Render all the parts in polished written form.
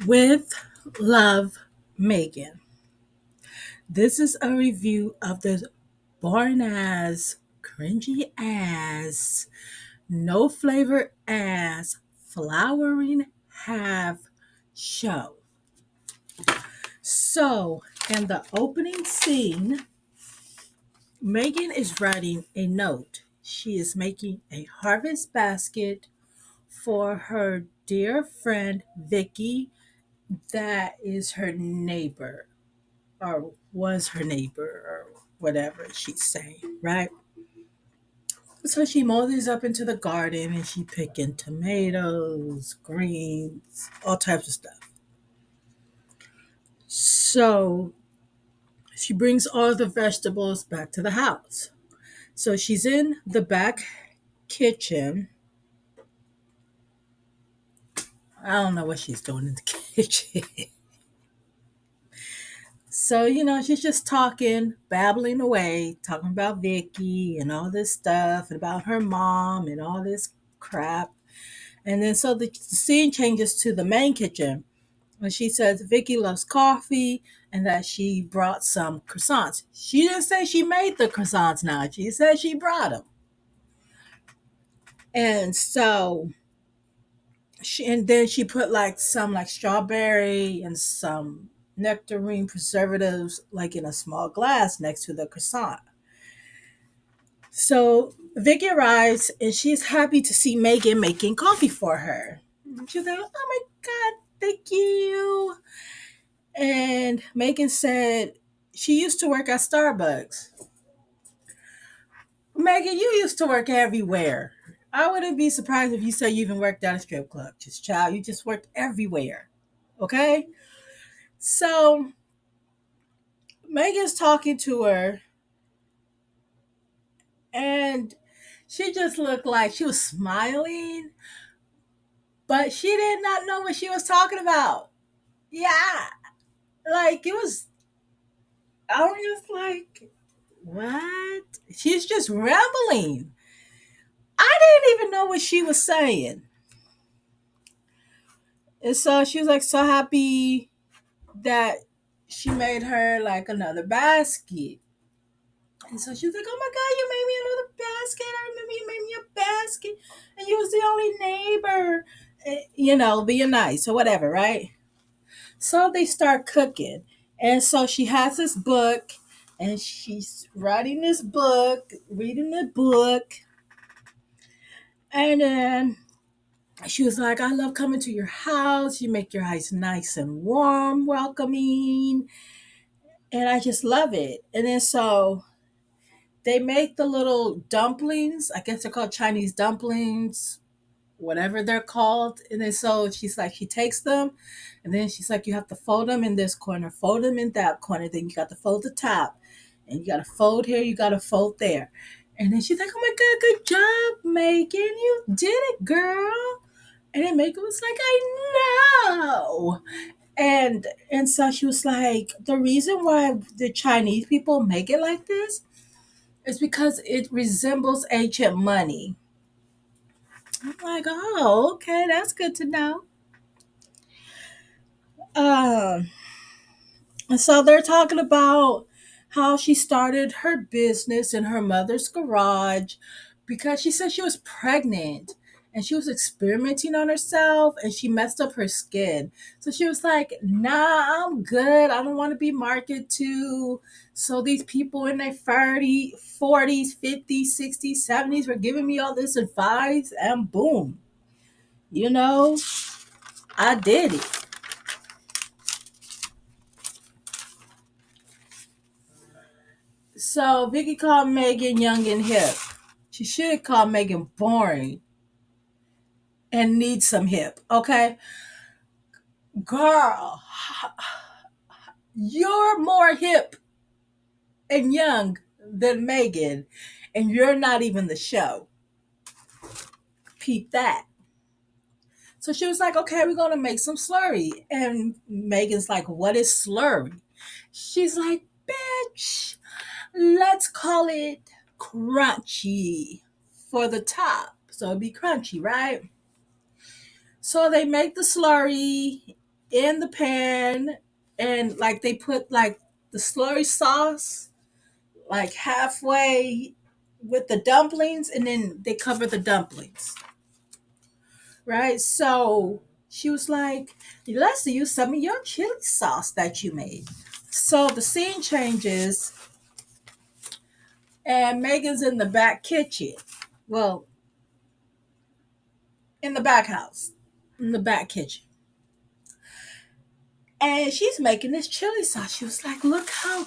With love, Megan. This is a review of the boring ass, cringy ass, no flavor ass, flowering half show. So, in the opening scene, Megan is writing a note. She is making a harvest basket for her dear friend Vicky, that is her neighbor, or was her neighbor, or whatever she's saying, right? So she mothers up into the garden and she picking tomatoes, greens, all types of stuff. So she brings all the vegetables back to the house. So she's in the back kitchen. I don't know what she's doing in the kitchen. So, she's just talking, babbling away, talking about Vicky and all this stuff, and about her mom and all this crap. And then so the scene changes to the main kitchen. And she says Vicky loves coffee and that she brought some croissants. She didn't say she made the croissants now. She said she brought them. And so and then she put like some like strawberry and some nectarine preservatives like in a small glass next to the croissant. So Vicky arrives and she's happy to see Megan making coffee for her. She's like, "Oh my god, thank you." And Megan said she used to work at Starbucks. Megan, you used to work everywhere. I wouldn't be surprised if you said you even worked at a strip club. Just child, you just worked everywhere. Okay? So Megan's talking to her and she just looked like she was smiling, but she did not know what she was talking about. Yeah. Like it was I was just like, what? She's just rambling. I didn't even know what she was saying. And so she was like so happy that she made her like another basket. And so she was like, "Oh my god, you made me another basket. I remember you made me a basket. And you was the only neighbor." Being nice or whatever, right? So they start cooking. And so she has this book and she's writing this book, reading the book. And then she was like, "I love coming to your house. You make your house nice and warm, welcoming. And I just love it." And then so they make the little dumplings. I guess they're called Chinese dumplings, whatever they're called. And then so she's like, she takes them and then she's like, "You have to fold them in this corner, fold them in that corner. Then you got to fold the top and you got to fold here, you got to fold there." And then she's like, "Oh my God, good job, Megan. You did it, girl." And then Megan was like, "I know." And so she was like, "The reason why the Chinese people make it like this is because it resembles ancient money." I'm like, "Oh, okay, that's good to know." Um, and so they're talking about how she started her business in her mother's garage because she said she was pregnant and she was experimenting on herself and she messed up her skin. So she was like, "Nah, I'm good. I don't want to be marketed to." So these people in their 30s, 40s, 50s, 60s, 70s were giving me all this advice and boom, you know, I did it. So Vicky called Megan young and hip. She should have called Megan boring and need some hip. Okay, girl, you're more hip and young than Megan, and you're not even the show. Peep that. So she was like, "Okay, we're gonna make some slurry." And Megan's like, "What is slurry?" She's like, "Bitch, let's call it crunchy for the top. So it'd be crunchy, right?" So they make the slurry in the pan, and like they put like the slurry sauce like halfway with the dumplings, and then they cover the dumplings, right? So she was like, let's use some of your chili sauce that you made. So the scene changes, and Megan's in the back kitchen. Well, in the back house, in the back kitchen. And she's making this chili sauce. She was like, look how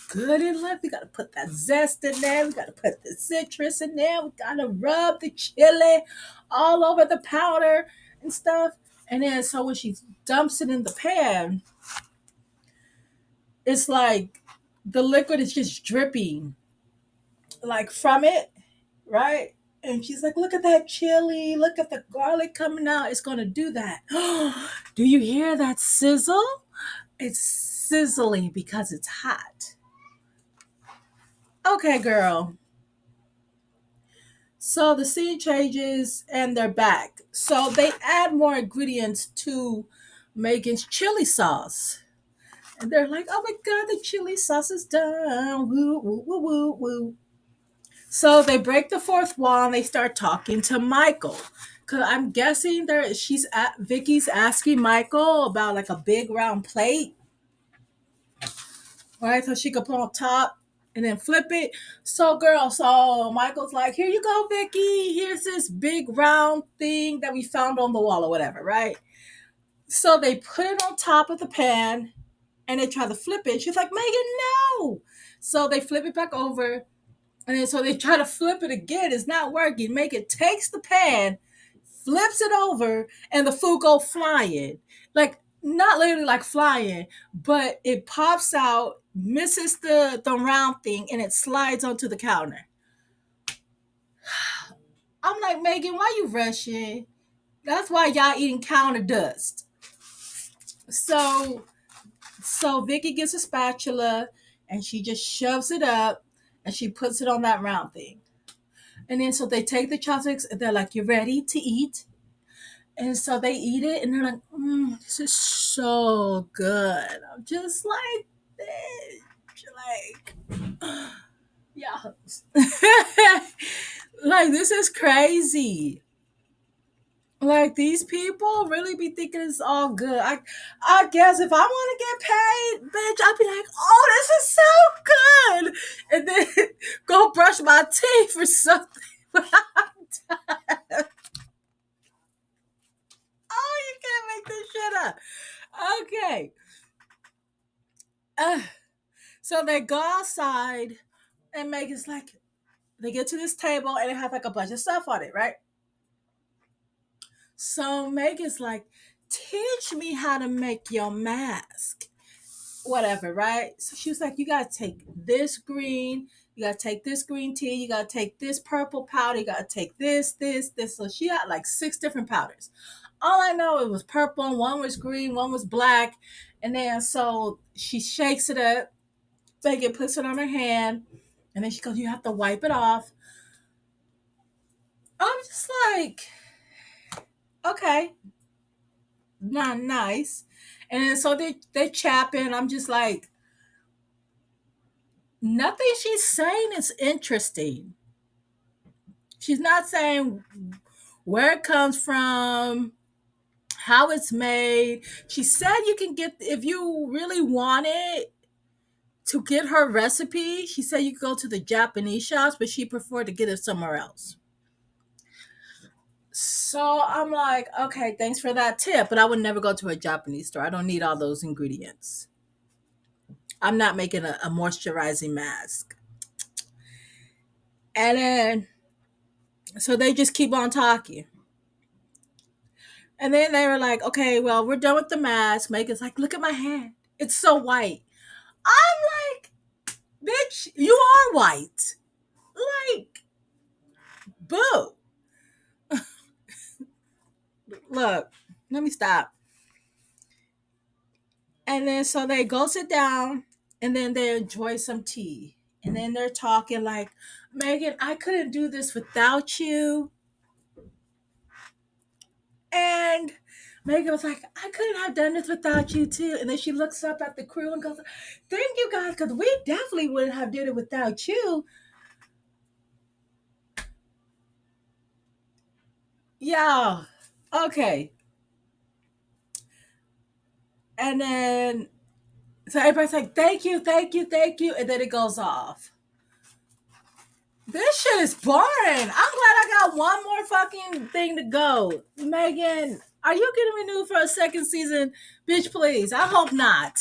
good it looks. We got to put that zest in there. We got to put the citrus in there. We got to rub the chili all over the powder and stuff. And then so when she dumps it in the pan, it's like the liquid is just dripping like from it, right? And she's like, look at that chili. Look at the garlic coming out. It's going to do that. Do you hear that sizzle? It's sizzling because it's hot. Okay, girl. So the scene changes and they're back. So they add more ingredients to Megan's chili sauce. And they're like, oh my God, the chili sauce is done. Woo, woo, woo, woo, woo. So they break the fourth wall and they start talking to Michael. Cause I'm guessing Vicky's asking Michael about like a big round plate, right? So she could put on top and then flip it. So girl, so Michael's like, here you go, Vicky. Here's this big round thing that we found on the wall or whatever, right? So they put it on top of the pan and they try to flip it. She's like, Megan, no. So they flip it back over. And then so they try to flip it again. It's not working. Megan takes the pan, flips it over, and the food go flying. Like not literally like flying, but it pops out, misses the round thing, and it slides onto the counter. I'm like, Megan, why you rushing? That's why y'all eating counter dust. So Vicky gets a spatula and she just shoves it up and she puts it on that round thing. And then so they take the chopsticks and they're like, you ready to eat? And so they eat it and they're like, this is so good. I'm just like, like, yeah. Like, this is crazy. Like, these people really be thinking it's all good. I guess if I want to get paid, bitch, I'll be like, oh, this is so good. And then go brush my teeth or something. Oh, you can't make this shit up. Okay. Uh, so they go outside and Megan's like, they get to this table and it has like a bunch of stuff on it, right? So Megan's like, teach me how to make your mask. Whatever, right? So she was like, you gotta take this green, you gotta take this green tea, you gotta take this purple powder, you gotta take this. So she had like 6 different powders. All I know it was purple, one was green, one was black. And then so she shakes it up, Megan puts it on her hand, and then she goes, you have to wipe it off. I'm just like, okay, not nice. And then so they chapping. I'm just like, nothing she's saying is interesting. She's not saying where it comes from, how it's made. She said you can get, if you really want it, to get her recipe. She said you could go to the Japanese shops, but she preferred to get it somewhere else. So I'm like, okay, thanks for that tip, but I would never go to a Japanese store. I don't need all those ingredients. I'm not making a moisturizing mask. And then, so they just keep on talking. And then they were like, okay, well, we're done with the mask. Megan's like, look at my hand. It's so white. I'm like, bitch, you are white. Like, boo. Look, let me stop. And then so they go sit down and then they enjoy some tea. And then they're talking like, Megan, I couldn't do this without you. And Megan was like, I couldn't have done this without you too. And then she looks up at the crew and goes, thank you guys, because we definitely wouldn't have did it without you. Yeah. Okay. And then so everybody's like, thank you, thank you, thank you. And then it goes off. This shit is boring. I'm glad I got one more fucking thing to go. Megan, are you getting renewed for a second season? Bitch, please. I hope not.